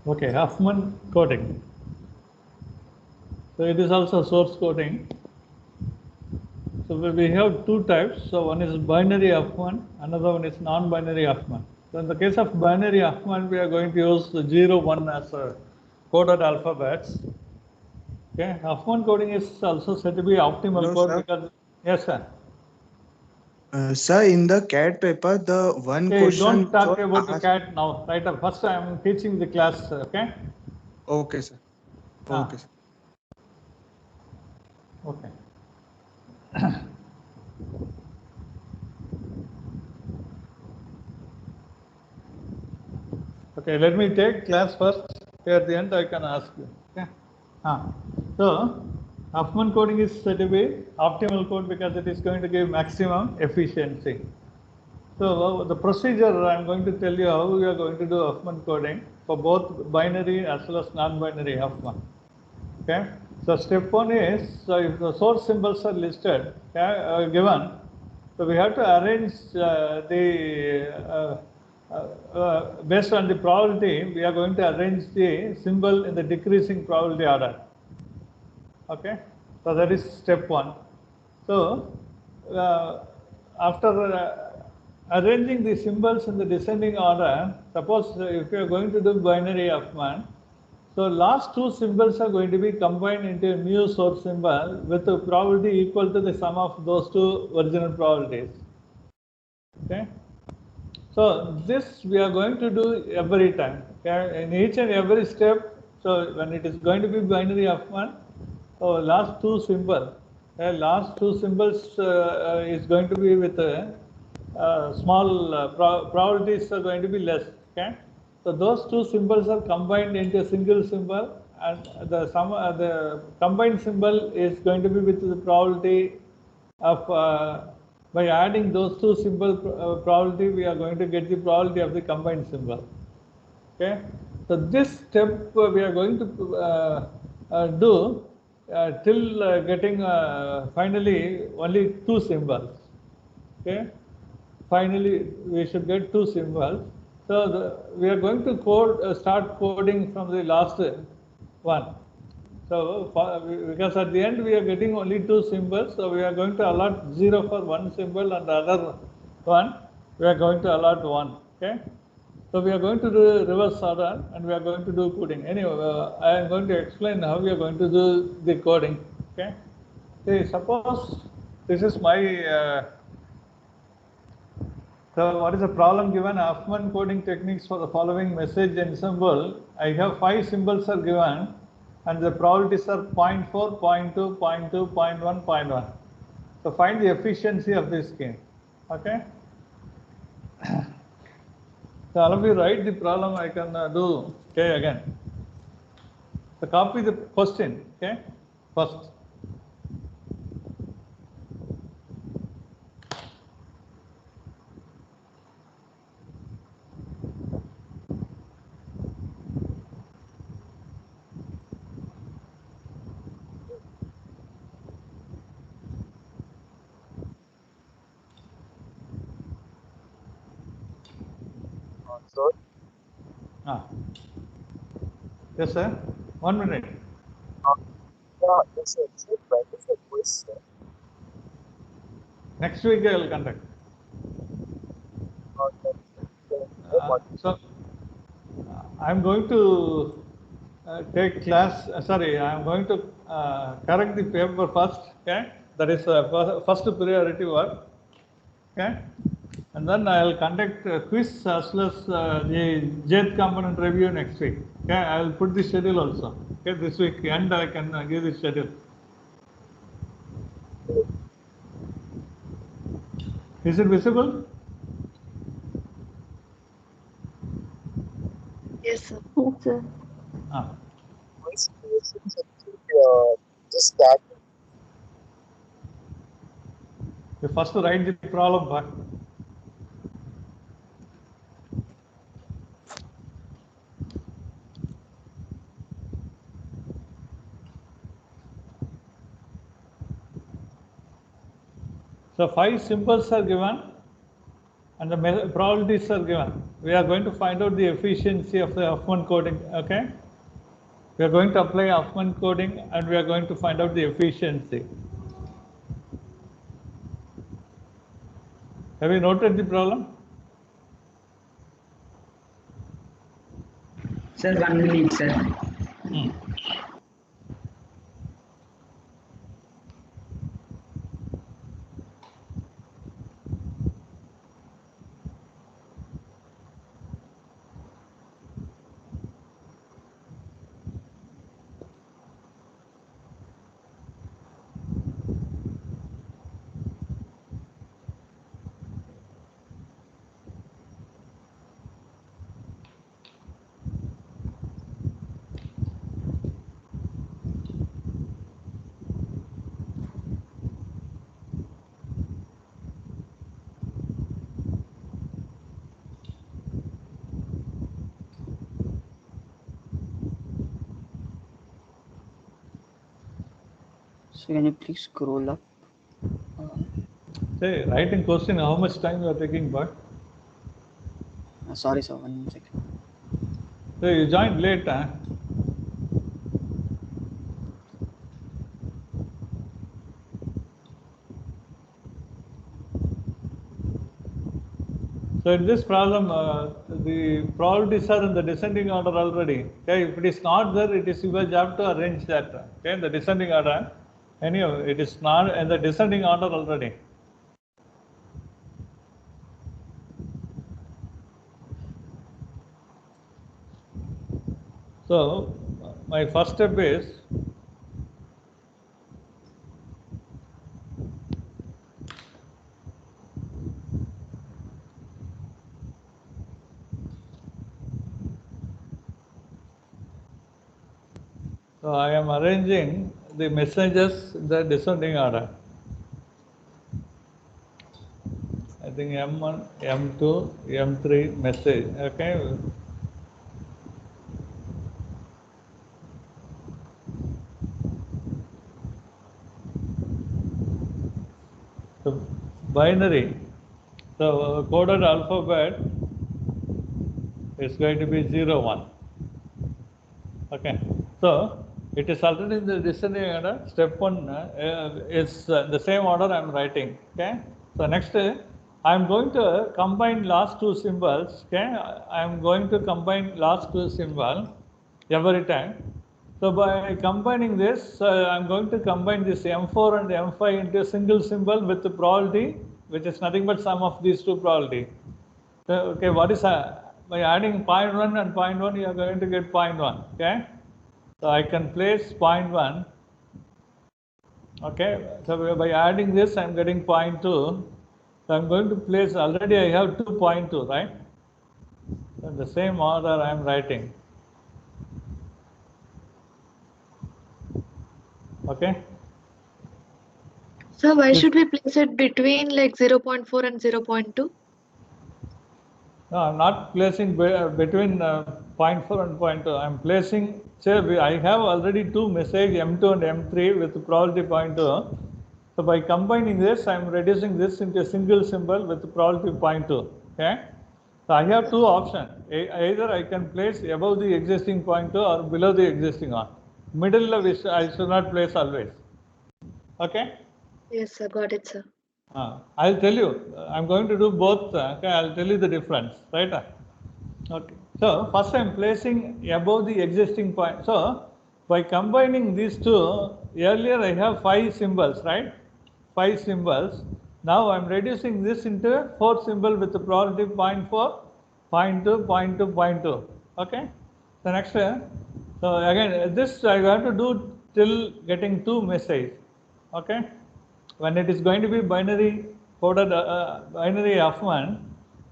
Okay, Huffman coding. So it is also source coding. So we have two types. So one is binary Huffman, another one is non-binary Huffman. So in the case of binary Huffman, we are going to use the 0, 1 as a coded alphabets. Okay, Huffman coding is also said to be optimal Hello, code sir. because, yes sir. Sir, in the CAT paper, the one Okay, question don't talk was about the asked. cat now, right? First I am teaching the class, okay? Okay, sir. Okay, sir. Okay. Okay, let me take class first. At the end I can ask you. Okay. So Huffman coding is said to be optimal code because it is going to give maximum efficiency. So the procedure I am going to tell you how we are going to do Huffman coding for both binary as well as non-binary Huffman. Okay. So step one is, so if the source symbols are listed, given, so we have to arrange based on the probability, we are going to arrange the symbol in the decreasing probability order. Okay. So that is step one. So after arranging the symbols in the descending order, suppose if you are going to do binary Huffman, so last two symbols are going to be combined into a new source symbol with a probability equal to the sum of those two original probabilities. Okay. So this we are going to do every time. Okay. In each and every step, so when it is going to be binary Huffman, so last two symbols is going to be with a small probabilities are going to be less. Okay. So those two symbols are combined into a single symbol, and the combined symbol is going to be with the probability of by adding those two symbol probability, we are going to get the probability of the combined symbol. Okay. So this step we are going to do till getting finally only two symbols. Okay. Finally, we should get two symbols. So we are going to start coding from the last one. So because at the end we are getting only two symbols, so we are going to allot 0 for one symbol and the other one we are going to allot 1. Okay. So we are going to do reverse order and we are going to do coding. Anyway, I am going to explain how we are going to do the coding. Okay. See, suppose this is my so what is the problem given? Huffman coding techniques for the following message and symbol. I have 5 symbols are given and the probabilities are 0.4, 0.2, 0.2, 0.1, 0.1. So find the efficiency of this scheme. Okay. So all of you write the problem I can do. Okay, again. So copy the question. Okay, first. Sir? Yes, sir. 1 minute. Yeah, yes, sir. Sir, when is the quiz, sir? Next week I will conduct. So I'm going to take class. Sorry, I'm going to correct the paper first. Okay, that is first priority work. Okay, and then I'll conduct a quiz as well as the JET component review next week. Okay, I will put the schedule also. Okay, this week and I can give the schedule. Is it visible? Yes, sir. Yes, sir. Quiz questions just that. You first write the problem part. So 5 symbols are given and the probabilities are given. We are going to find out the efficiency of the Huffman coding. Okay, we are going to apply Huffman coding and we are going to find out the efficiency. Have you noted the problem? Sir, 1 minute, sir. So can you please scroll up? Say, writing question, how much time you are taking, but Sorry, sir. 1 second. so you joined late, huh? So in this problem, the probabilities are in the descending order already. Okay, if it is not there, it is you will have to arrange that. Okay, in the descending order. Anyhow, it is not in the descending order already. So my first step is so I am arranging the messages in the descending order. I think M1, M2, M3 message. Okay. So binary. So coded alphabet is going to be 0, 1. Okay. So it is already in the descending order. Step 1 is the same order I am writing. Okay. So next I am going to combine last two symbols. Okay. I am going to combine last two symbols every time. So by combining this, I'm going to combine this M4 and M5 into a single symbol with the probability, which is nothing but sum of these two probability. So, okay, what is by adding 0.1 and 0.1, you are going to get 0.1. Okay, so I can place 0.1. Okay, so by adding this, I'm getting 0.2. So I'm going to place, already I have 2.2, right? In the same order I'm writing. Okay. So why should we place it between like 0.4 and 0.2? No, I'm not placing between 0.4 and 0.2. I'm placing, say, I have already two message M2 and M3 with probability 0.2. So by combining this, I'm reducing this into a single symbol with probability 0.2. Okay. So I have two options. Either I can place above the existing 0.2 or below the existing one. Middle of which I should not place always. Okay. Yes, sir. Got it, sir. I'll tell you. I'm going to do both. Okay, I'll tell you the difference, right? Okay. So first, I'm placing above the existing point. So by combining these two, earlier I have 5 symbols, right? 5 symbols. Now I'm reducing this into 4 symbol with the probability 0.4, 0.2, 0.2, 0.2. Okay. So next, so again, this I have to do till getting 2 messages. Okay. When it is going to be binary coded, binary Huffman,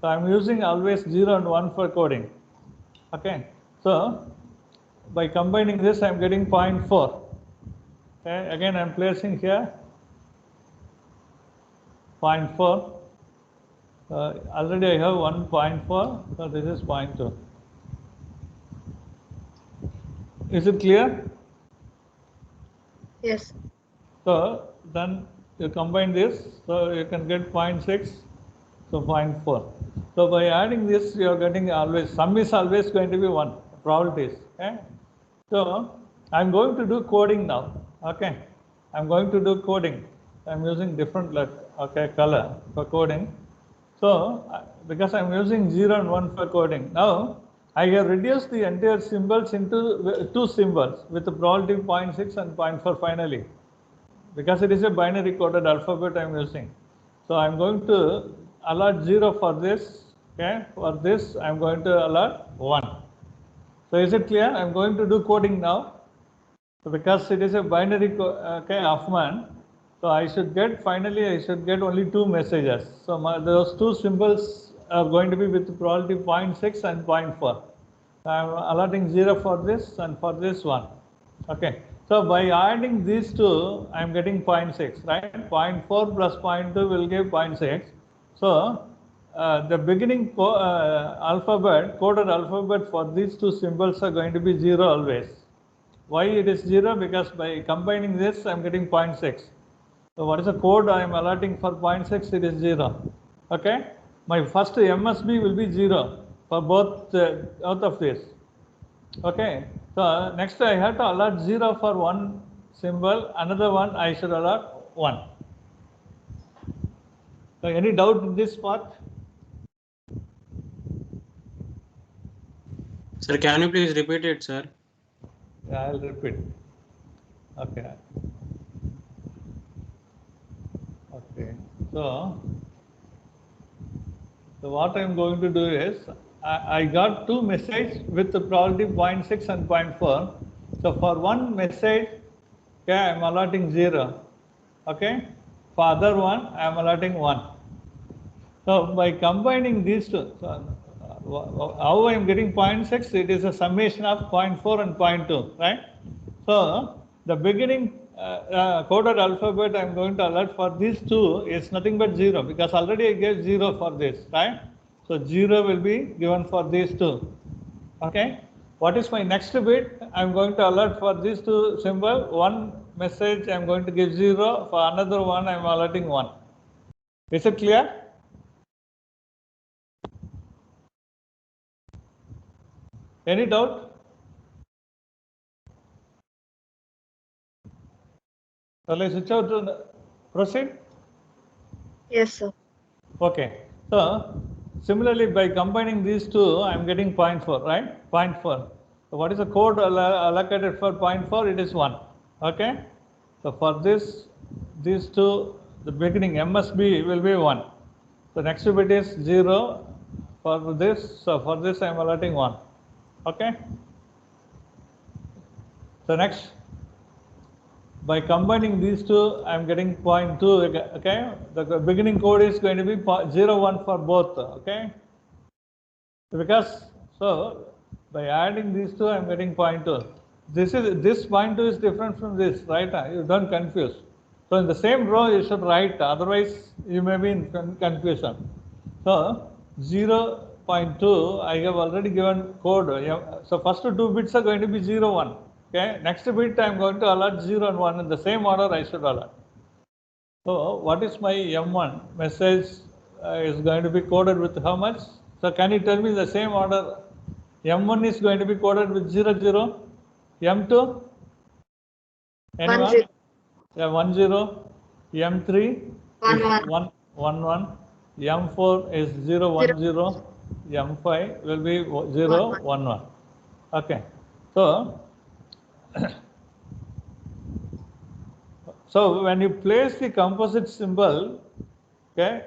so I'm using always 0 and 1 for coding. Okay, so by combining this, I'm getting 0.4. Okay, again I'm placing here 0.4. Already I have 1.4, so this is 0.2. Is it clear? Yes. So then you combine this, so you can get 0.6, So 0.4. So by adding this, you are getting always, sum is always going to be 1, probabilities. Okay. So I'm going to do coding now. Okay. I'm going to do coding. I'm using different color for coding. So because I'm using 0 and 1 for coding. Now I have reduced the entire symbols into 2 symbols with the probability 0.6 and 0.4 finally. Because it is a binary coded alphabet I'm using. So I'm going to allot 0 for this. Okay. For this I'm going to allot 1. So is it clear? I'm going to do coding now. So because it is a binary Huffman, so I should get only 2 messages. So those 2 symbols are going to be with probability 0.6 and 0.4. So I'm allotting 0 for this and for this one. Okay. So by adding these two, I'm getting 0.6, right? 0.4 plus 0.2 will give 0.6. So the beginning coded alphabet for these 2 symbols are going to be 0 always. Why it is 0? Because by combining this, I'm getting 0.6. So what is the code I am allotting for 0.6? It is 0. Okay. My first MSB will be 0 for both out of this. Okay. So next I have to allot 0 for one symbol, another one I should allot 1. So any doubt in this part? Sir, can you please repeat it, sir? Yeah, I'll repeat. Okay. Okay. So what I'm going to do is, I got 2 messages with the probability 0.6 and 0.4. So for one message, okay, I'm allotting 0. Okay. For other one, I'm allotting 1. So by combining these two, how I am getting 0.6? It is a summation of 0.4 and 0.2, right? So the beginning coded alphabet I am going to allot for these 2 is nothing but 0, because already I gave 0 for this, right? So 0 will be given for these 2. Okay. What is my next bit? I am going to allot for these 2 symbols. One message I am going to give 0. For another one I am allotting 1. Is it clear? Any doubt? Shall I switch out to proceed? Yes, sir. Okay. So similarly, by combining these 2, I am getting 0.4, right? 0.4. So what is the code allocated for 0.4? It is 1. Okay. So for these 2, the beginning MSB will be 1. So next bit is 0 for this. So for this I am allotting 1. Okay. So next, by combining these 2, I am getting 0.2. Okay. The beginning code is going to be 0.01 for both. Okay. Because so by adding these 2, I am getting 0.2. This 0.2 is different from this, right? You don't confuse. So in the same row you should write, otherwise you may be in confusion. So 0.2 I have already given code. So first 2 bits are going to be 0, 1. Okay. Next bit I am going to allot 0 and 1 in the same order I should allot. So what is my M1 message is going to be coded with how much? So can you tell me the same order? M1 is going to be coded with 0, 0. M2? Anyone? 1, 0. Yeah, 1, 0. M3 1, is 1. 1, 1, 1. M4 is 0, 1, 0. M5 will be 0, 1, 1. Okay. So when you place the composite symbol, okay,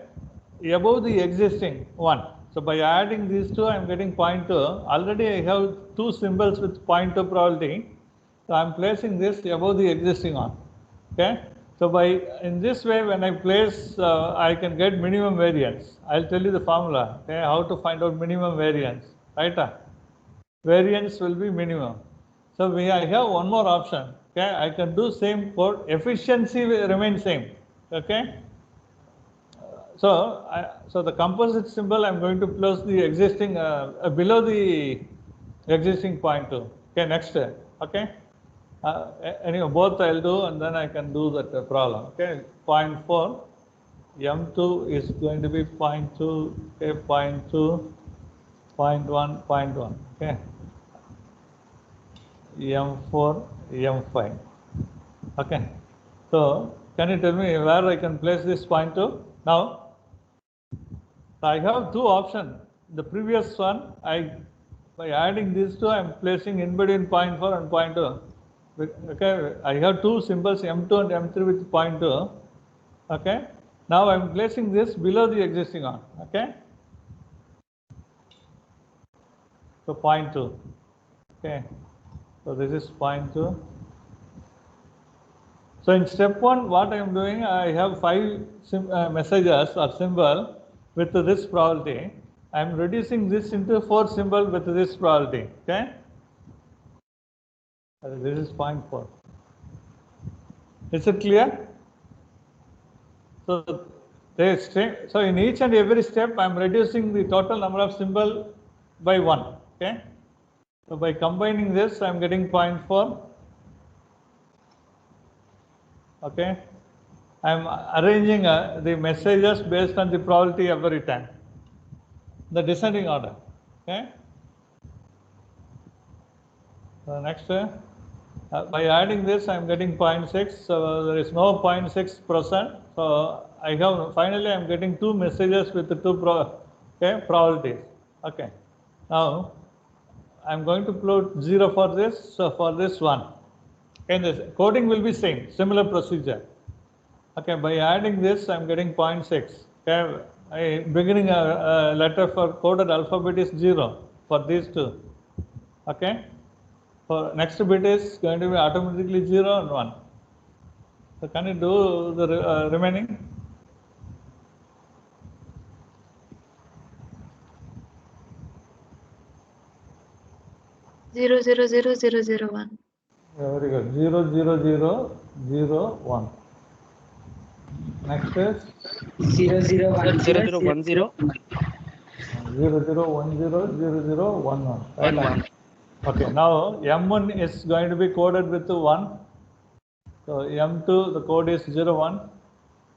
above the existing one. So by adding these 2, I am getting 0.2. Already I have 2 symbols with 0.2 probability. So I am placing this above the existing one. Okay. So in this way, when I place, I can get minimum variance. I'll tell you the formula. Okay, how to find out minimum variance. Right? Variance will be minimum. So I have one more option. Okay, I can do same code. Efficiency will remain same. Okay. So the composite symbol I'm going to place the existing below the existing 0.2. Okay, next. Okay. Anyway, both I'll do and then I can do that problem. Okay, 0.4 M2 is going to be 0.2, okay, 0.2, 0.1, 0.1, okay. M4, M5, okay. So can you tell me where I can place this 0.2? Now, I have two options. The previous one, by adding these two, I am placing in between 0.4 and 0.2. Okay, I have two symbols M2 and M3 with 0.2. Okay, now I am placing this below the existing one. Okay, so 0.2. Okay, so this is 0.2. So in step 1, what I am doing, I have 5 messages or symbol with this probability. I am reducing this into 4 symbol with this probability. Okay, this is 0.4. Is it clear? So so in each and every step, I am reducing the total number of symbol by 1. Okay, so by combining this, I am getting 0.4. Okay, I am arranging the messages based on the probability every time, the descending order. Okay, so next, by adding this, I am getting 0.6. So there is no 0.6%. So I have finally I am getting 2 messages with the 2 probabilities. Okay, now I am going to plot 0 for this. So for this one, and the coding will be same, similar procedure. Okay, by adding this, I am getting 0.6. Okay, beginning a letter for coded alphabet is 0 for these two. Okay, for next bit is going to be automatically 0 and 1. So can you do the remaining? Zero zero zero zero zero one. Very good. 0 0 0 0 1. Next is 0 0 1 0 0 1 0 0 0 1 0 0 0 1 1. Right? 1 1. Okay, now M1 is going to be coded with 1. So M2, the code is 01.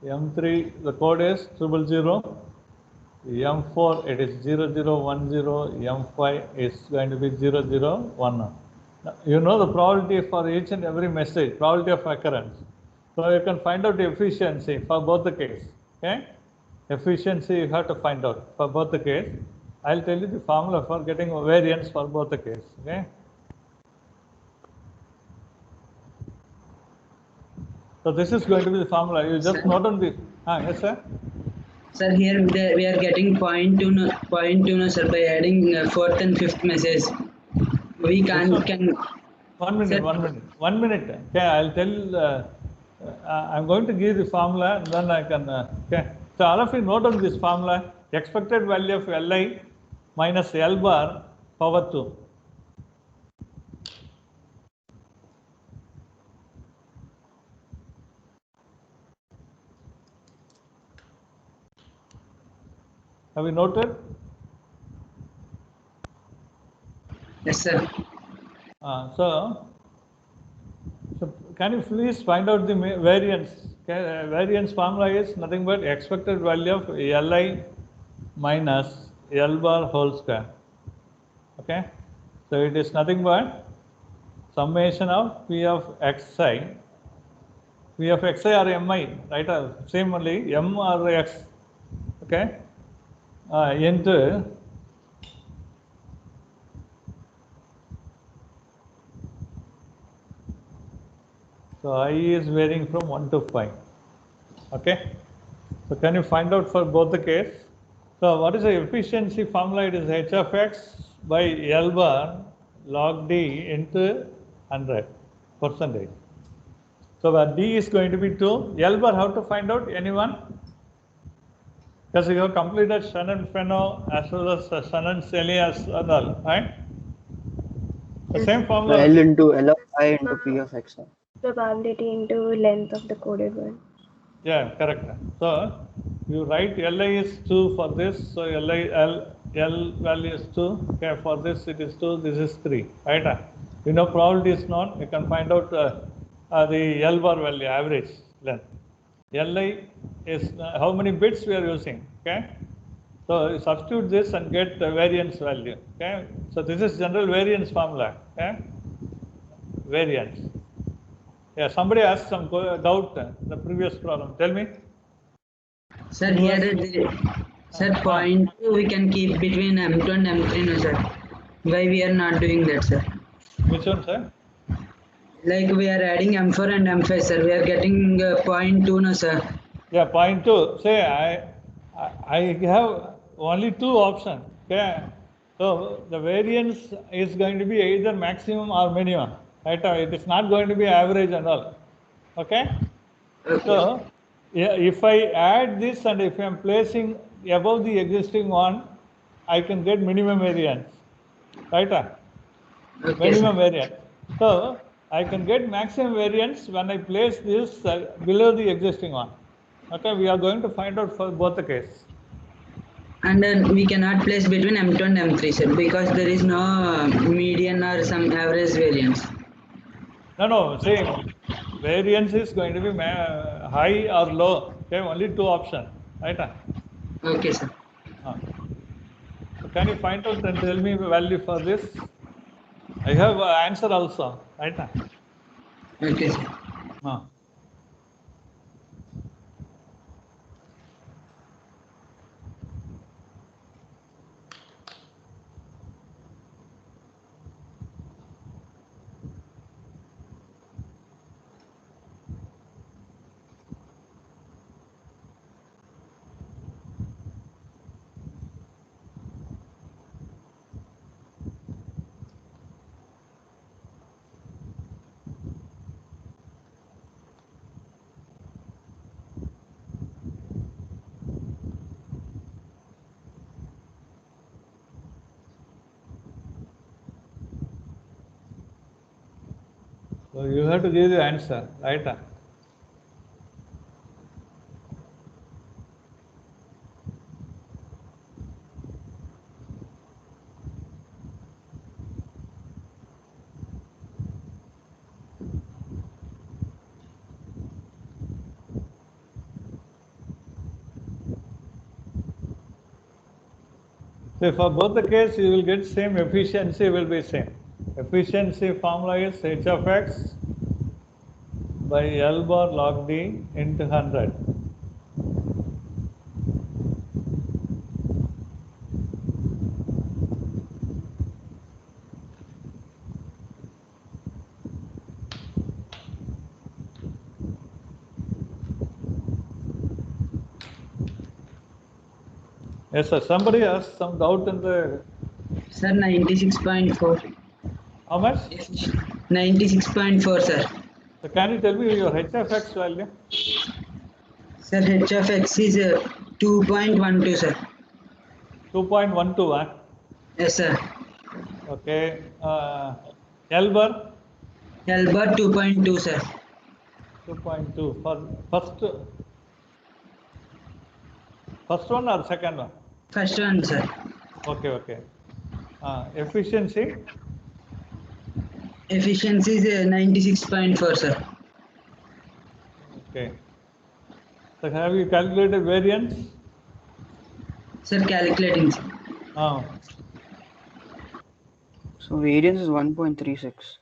M3, the code is 000. M4, it is 0010. M5 is going to be 0011. Now, you know the probability for each and every message, probability of occurrence. So you can find out the efficiency for both the case. Okay? Efficiency you have to find out for both the case. I'll tell you the formula for getting variance for both the case. Okay? So this is going to be the formula. You just note on the. Yes, sir. Sir, here we are getting 0.2 no, sir, by adding 4th and 5th message. We can 1 minute, sir. 1 minute, 1 minute. Okay, I'll tell. I'm going to give the formula, and then I can. Okay. So all of you note on this formula: expected value of Li minus L bar power 2. Have you noted? Yes, sir. So can you please find out the variance? Okay, variance formula is nothing but expected value of Li minus L bar whole square. Okay, so it is nothing but summation of P of xi, P of xi or mi, right? Same only, m or x. Okay, into so I is varying from 1 to 5. Okay, so can you find out for both the case? So what is the efficiency formula? It is h of x by L bar log d into 100 percentage. So where d is going to be 2, L bar how to find out? Anyone? Because you have completed Shannon-Fano as well as Shannon-Celias and all, right? The same formula. L into L of I into P of x. Probability into length of the coded one. Yeah, correct. So you write Li is 2 for this, so L value is 2. Okay, for this it is 2, this is 3, right? You know probability is known, you can find out the L bar value, average length. Li is how many bits we are using. Okay. So you substitute this and get the variance value. Okay. So this is general variance formula. Okay. Variance. Yeah. Somebody asked some doubt in the previous problem. Tell me. Sir, here sir, point 2 we can keep between M2 and M3, no, sir. Why we are not doing that, sir? Which one, sir? Like we are adding M4 and M5, sir. We are getting point 2, no, sir. Yeah, point 2. Say I have only 2 options. Okay. So the variance is going to be either maximum or minimum. Right? It is not going to be average and all. Okay. Okay. So yeah, if I add this and if I am placing above the existing one, I can get minimum variance. Right? Okay, Minimum sir. variance. So I can get maximum variance when I place this below the existing one. Okay, we are going to find out for both the cases. And then we cannot place between M2 and M3, sir, because there is no median or some average variance. No, same. Variance is going to be high or low. Okay, only 2 options. Right? Okay, sir. So can you find out and tell me the value for this? I have an answer also. Right? Okay, sir. So you have to give the answer. Right? So for both the case, you will get same efficiency will be same. Efficiency formula is h of x by L bar log D into 100. Yes, sir. Somebody asked some doubt in the. Sir, 96.4. How much? 96.4, sir. So can you tell me your h of x value? Sir, h of x is 2.12, sir. 2.12. Huh? Yes, sir. Okay. L bar? L bar 2.2, sir. 2.2 for first one or second one? First one, sir. Okay. Efficiency? Efficiency is 96.4, sir. Okay. So have you calculated variance? Sir, calculating. Sir. So variance is 1.36.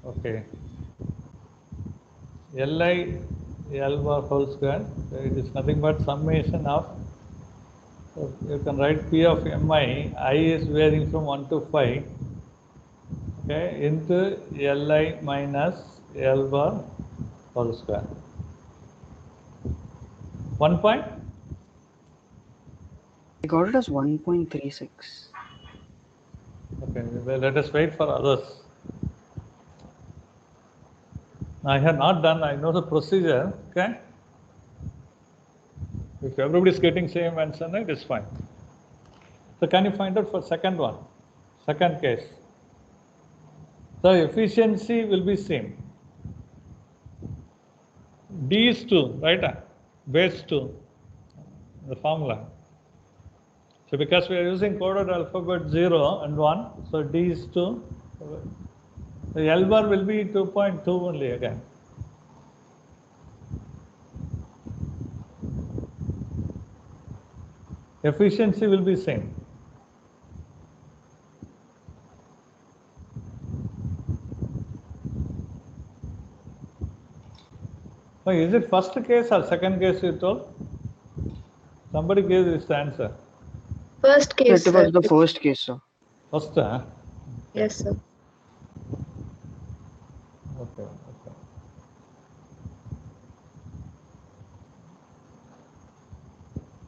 Okay. Li L bar whole square. So it is nothing but summation of. So you can write P of Mi. I is varying from 1 to 5. Okay, into Li minus L bar whole square. 1 point? I got it as 1.36. Okay, well, let us wait for others. I have not done, I know the procedure, okay? If everybody is getting same answer, it is fine. So can you find out for second one, second case? The efficiency will be same. D is 2, right? Base 2, the formula. So because we are using coded alphabet 0 and 1, so D is 2. The L bar will be 2.2 only again. efficiency will be same. Oh, is it first case or second case you told? Somebody gave this answer. First case, It was sir. the first case, sir. First, huh? Yes, sir. Okay.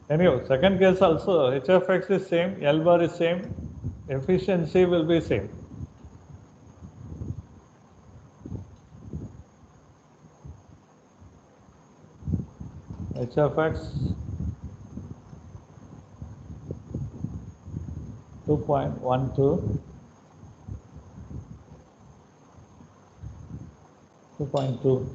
Anyway, second case also, h of x is same, L bar is same, efficiency will be same. H of x 2.12, 2.2.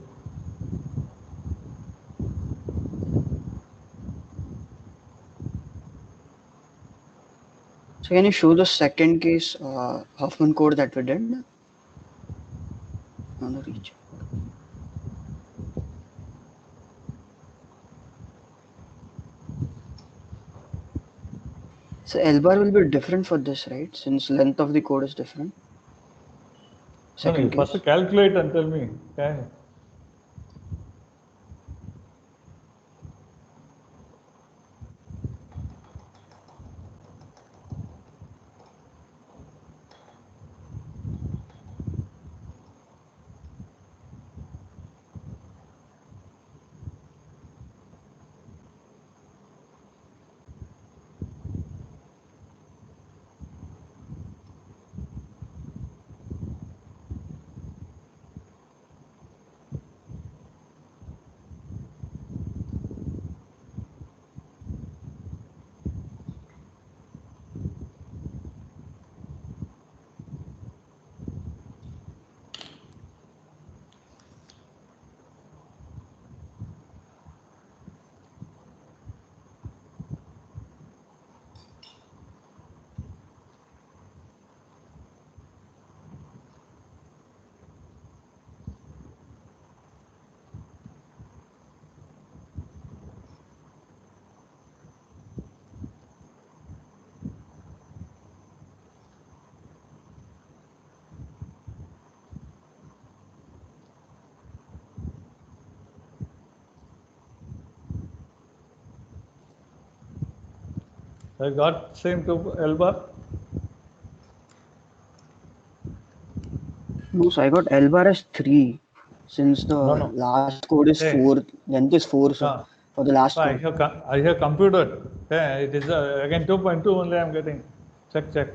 So can you show the second case Huffman code that we did on the reach? So L bar will be different for this, right? Since length of the code is different. No, Second case. first calculate and tell me. Okay. I got same to L bar. No, so I got L bar as 3. Since the No. last code is Hey. 4, length is 4, so No. for the last I code. have computed. Okay, it is again 2.2 only I am getting. Check.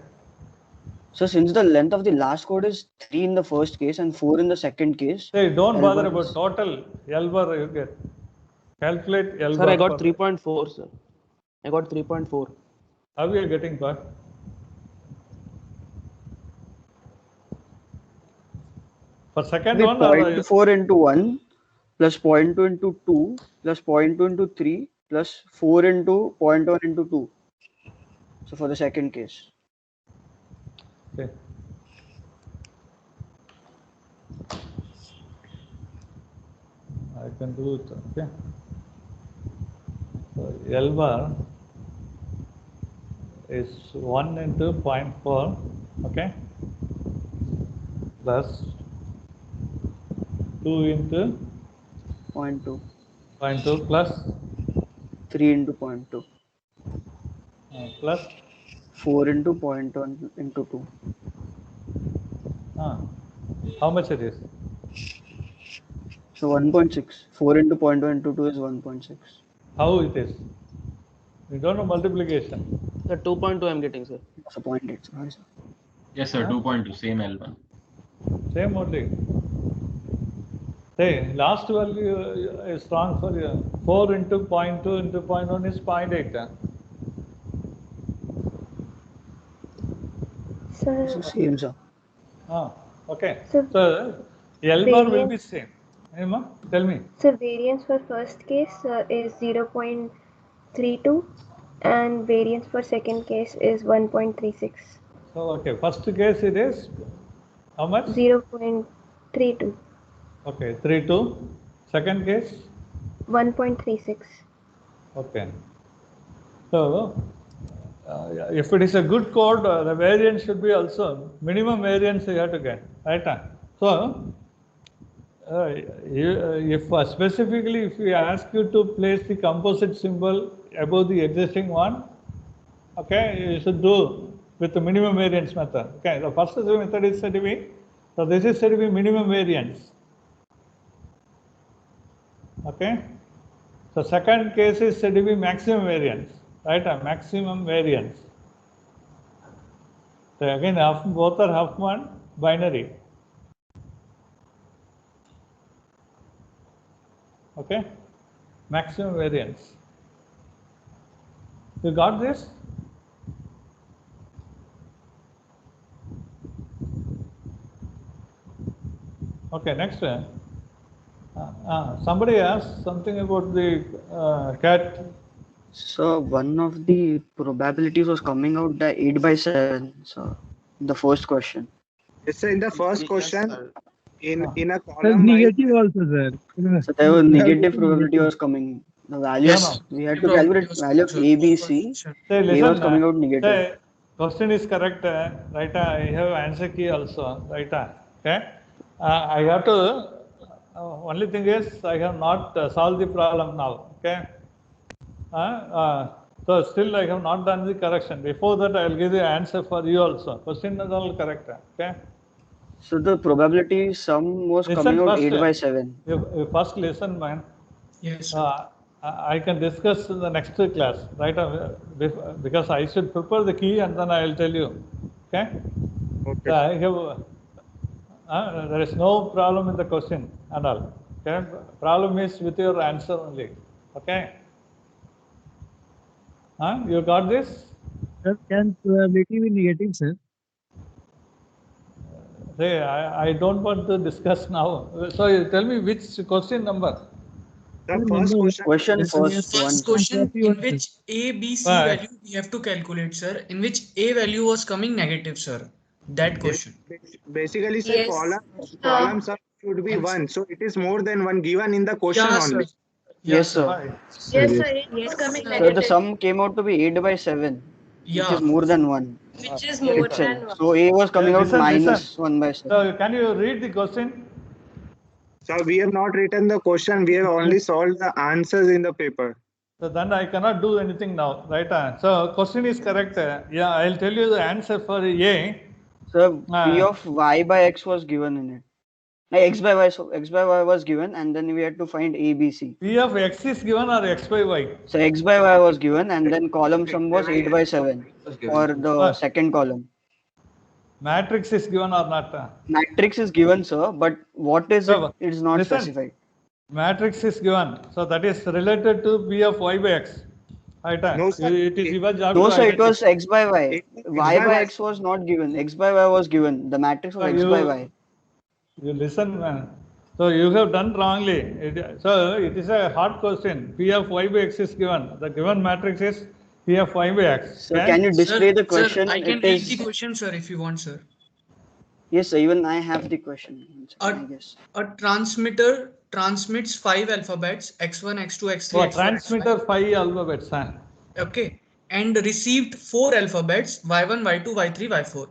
So since the length of the last code is 3 in the first case and 4 in the second case. Hey, don't L bother bar about is- total L bar you get. Calculate L Sir, bar. I got for- 3.4, sir. I got 3.4. How you are getting got? For second Be one or 0.4 into 1 plus 0.2 into 2 plus 0.2 into 3 plus 4 into 0.1 into 2. So for the second case. okay. I can do it. Okay. So L bar is 1 into 0.4. Okay. Plus 2 into 0.2. 0.2 plus 3 into 0.2. Plus 4 into 0.1 into 2. How much it is? So 1.6. 4 into 0.1 into 2 is 1.6. How it is? You don't know multiplication. Sir, 2.2 I'm getting, sir. So 0.8. Sorry, sir. Yes, sir. Huh? 2.2, same L1. Same only. Hey, last value is strong for you. 4 into 0.2 into 0.1 is 0.8. Sir, So same, sir. Okay. So So L bar will be variance- same. Emma, tell me. so variance for first case is 0.32 and variance for second case is 1.36. So okay, first case it is how much? 0.32. Okay, 3.2. Second case? 1.36. Okay. So if it is a good code, the variance should be also minimum variance you have to get, right? So, if specifically if we ask you to place the composite symbol above the existing one, okay, you should do with the minimum variance method. Okay, the first method is said to be, so this is said to be minimum variance. Okay, so second case is said to be maximum variance, right? Maximum variance. So again, both are Huffman binary. Okay, maximum variance. You got this? Okay, next. Somebody asked something about the cat. So one of the probabilities was coming out the 8 by 7. So the first question. Yes, sir. In the first question, in a That's column wise, negative also, sir. So there was negative probability was coming. The values Yes. we had to calculate value of A, B, C. Say, A listen, was coming out negative. say, question is correct, right? I have answer key also, right? Okay. I have to. Only thing is, I have not solved the problem now. Okay. So still I have not done the correction. Before that, I will give the answer for you also. Question is all correct. Okay. So the probability sum was Listen coming out first. 8 by 7. You first listen, man. Yes. I can discuss in the next class, right? Because I should prepare the key and then I will tell you. Okay. okay. So I have. There is no problem in the question and all. Okay. Problem is with your answer only. Okay. You got this? Sir, can probability be negative, sir? Hey, I don't want to discuss now. So you tell me which question number? The first question. Question Yes, first yes. one. First question, in 41, which A, B, C Right. value we have to calculate, sir. In which A value was coming negative, sir. That question. Basically, sir, Yes. columns should be one. So it is more than one given in the question Yeah, only. sir. Yes, sir. Right. Yes, sir, it is coming Sir. So the negative. sum came out to be 8 by 7, which Yeah. is more than 1 Which is more itself. than 1. So A was coming out Listen, minus 1 by 7. So can you read the question? So we have not written the question. We have only solved the answers in the paper. So then I cannot do anything now, right? So question is correct. Yeah, I'll tell you the answer for A. So P of y by x was given in it. Like x by y, so x by y was given, and then we had to find A, B, C. P of X is given or X by Y? So x by y was given, and then column sum was 8 by 7 for the second column. Matrix is given or not? Matrix is given, sir, but what is it? It is not Listen. specified. Matrix is given. So that is related to P of Y by X. Right? No, sir. It is your job No, to sir, it identify. was x by y. X Y by by Y. x was not given. X by y was given. The matrix was x by y. You listen, man. So you have done wrongly. So it is a hard question. P of Y by X is given. The given matrix is P of Y by X. So can you display the question? Sir, I can It read is the question, sir, if you want, sir. yes, sir, even I have the question. I guess. A transmitter transmits 5 alphabets x1, x2, x3, So x4, transmitter 5 alphabets. okay, and received 4 alphabets y1, y2, y3, y4.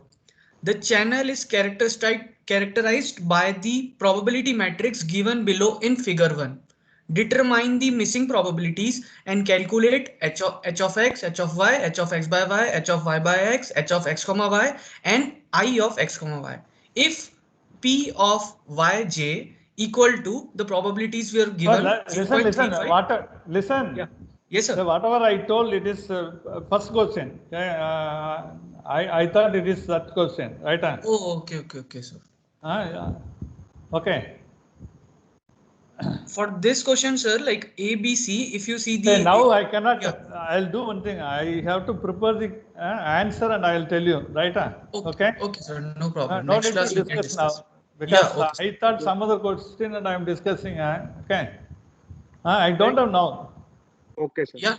The channel is characterized by the probability matrix given below in figure 1. Determine the missing probabilities and calculate h of x, h of y, h of x by y, h of y by x, h of x comma y, and I of x comma y. If P of yj equal to the probabilities we are given. Listen. Listen. Yeah. Yes, sir. So whatever I told, it is first question. Okay? I thought it is that question, right? Oh, okay, sir. Yeah. Okay. For this question, sir, like A, B, C, if you see the... now I cannot, Yeah. I'll do one thing. I have to prepare the answer and I'll tell you, right? Okay? Okay, sir, no problem. No Next need class to we can discuss discuss. now. Because Yeah, okay. I thought some other question and I'm discussing. Okay. I don't have now. Okay, sir. Yeah,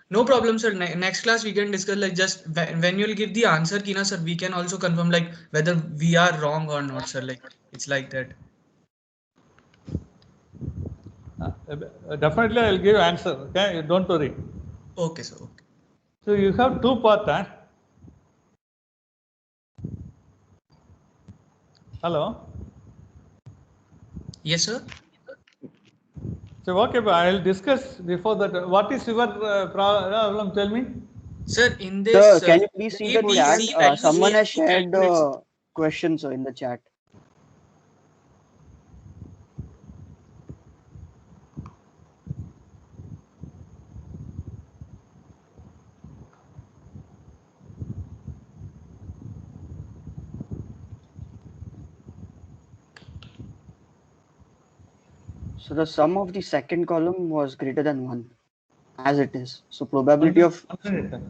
no problem, sir. Next class we can discuss, like, just when you'll give the answer, Kina, sir, we can also confirm like whether we are wrong or not, sir. Like, it's like that. Definitely I'll give answer. Okay, don't worry. Okay, sir. Okay. So you have two paths, huh? Hello? Yes, sir. So okay, but I'll discuss before that. What is your problem? Tell me. Sir, in this. Sir, can you please see the ABC chat? value Someone is has to shared calculate- the question, sir, in the chat. So the sum of the second column was greater than 1, as it is. So probability of... One minute.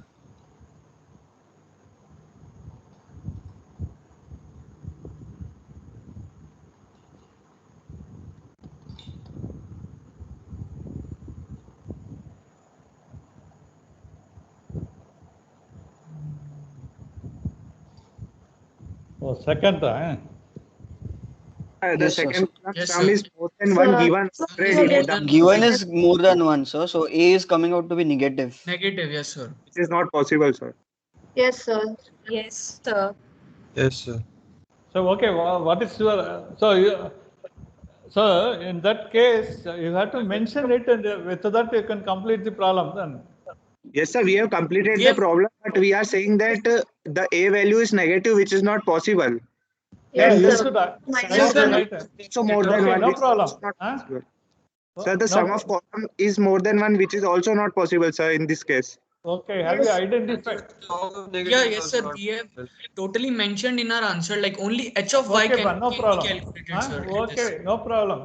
Oh, second, The Yes, sir. second Yes, sum sir. is more than one Sir, given Sum is already, more the- than Given is more than 1, sir. So A is coming out to be negative. negative. Yes, sir. which is not possible, sir. Yes, sir. Yes, sir. Yes, sir. So okay, what is your so in that case you have to mention it, and with that you can complete the problem then. Yes, sir, we have completed Yeah. the problem, but we are saying that the A value is negative, which is not possible. Yeah, And you the should Minus sum of sir, one. right. also more than Okay, one, no which is problem. also not Huh? possible. Sir, the No. sum of column is more than one, which is also not possible, sir, in this case. Okay, have you Yes. identified? Yeah, yes, sir. We have totally mentioned in our answer, like only h of y Okay, can, but no can be problem. calculated, Huh? sir. in this. Okay, no problem.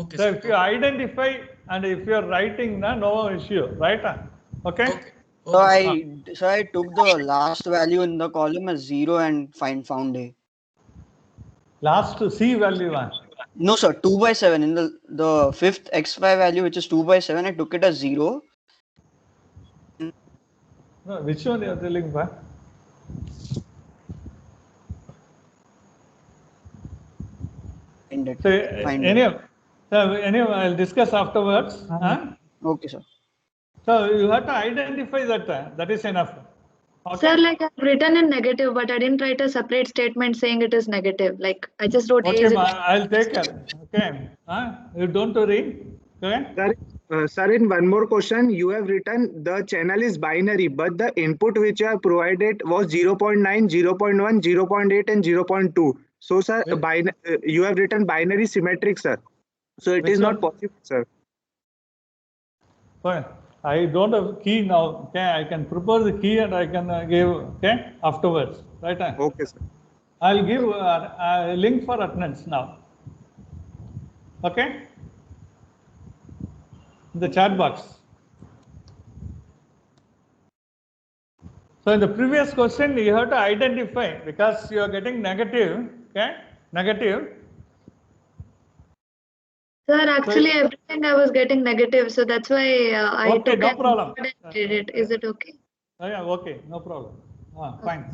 Okay, So sir. if you identify and if you are writing, no issue, right? Okay. Okay. So Okay, sir. I took the last value in the column as 0 and found A. Last C value one. No, sir, 2 by 7 in the fifth xy value, which is 2 by 7, I took it as 0. No, which one you are telling, ba? Find it. So Find it. anyway, I'll discuss afterwards. Huh? Okay, sir. So you have to identify that. That is enough. Okay. Sir, like I've written in negative, but I didn't write a separate statement saying it is negative. Like I just wrote A Okay, is I'll take care. Okay. You don't worry. Okay. Sir, in one more question, you have written the channel is binary, but the input which you have provided was 0.9, 0.1, 0.8, and 0.2. So, sir, you have written binary symmetric, sir. So it Which is not one? possible, sir. Fine. I don't have key now. Okay, I can prepare the key and I can give. Okay, afterwards. Right. Okay, sir. I'll give a link for attendance now. Okay. The chat box. So in the previous question, you have to identify because you are getting negative. Okay, negative. Sir, actually everything I was getting negative, so that's why I Okay, took no an problem. input and did it. Is it okay? Yeah, okay, no problem. Fine.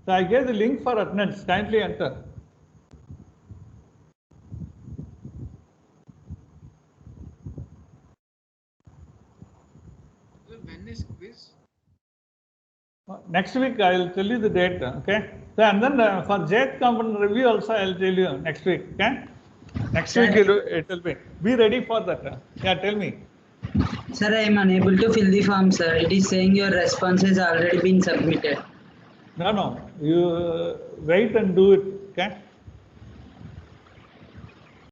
So I gave the link for attendance. Kindly enter. When is quiz? Next week I will tell you the date. Okay. So and then for JET component review also I will tell you next week. Okay. Next week it will be. Be ready for that. Yeah, tell me. Sir, I am unable to fill the form, sir. It is saying your response has already been submitted. No, you wait and do it. Okay.